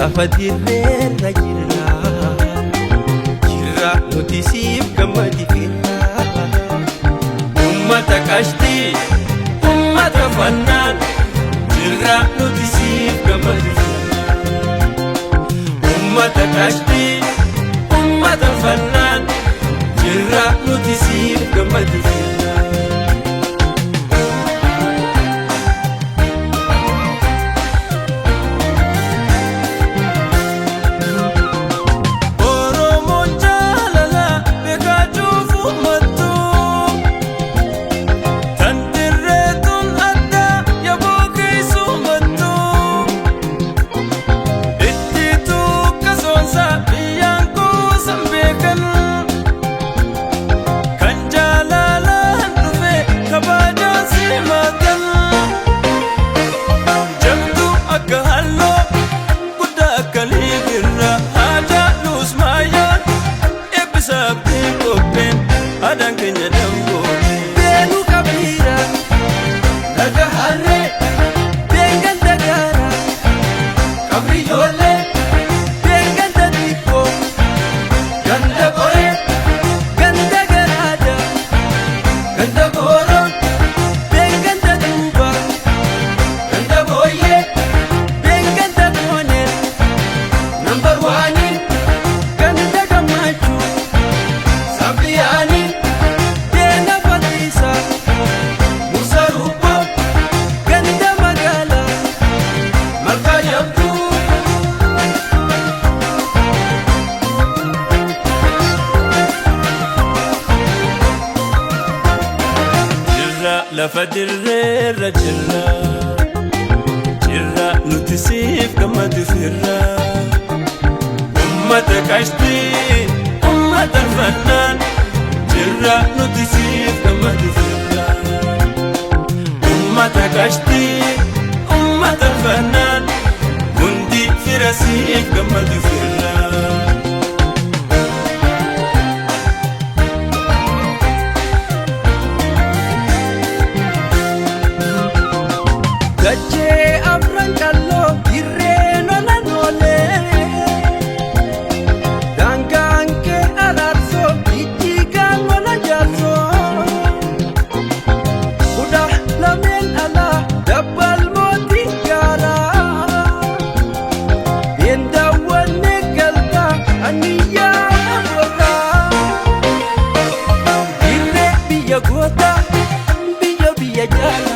lafa dirreerra jirra nuti siif gammadi firra ummata qashtii ummata fannaan jirra nuti siif gammadi firra ummata qashtii ummata fannaan jirra nuti siif gammadi firra Adang kenya dambo benu kabira naga harre bengan dagara kabri jole bengan dadiko ganda kore ganda garada ganda koro bengan daduba ganda boye bengan dadone number 1 ganda kamachu sabriani lafa dirreerra jirra nuti siif gammadi firra ummata qashtii ummata fannaan jirra nuti siif gammadi firra ummata qashtii ummata fannaan hundi fira siif gammadi firra Gache afran kallo irreno nanole danganke alarso ichigan wala jaso udah lamen ala dabal moti gara yenda wane galta aniya wala irre biya gota biya jala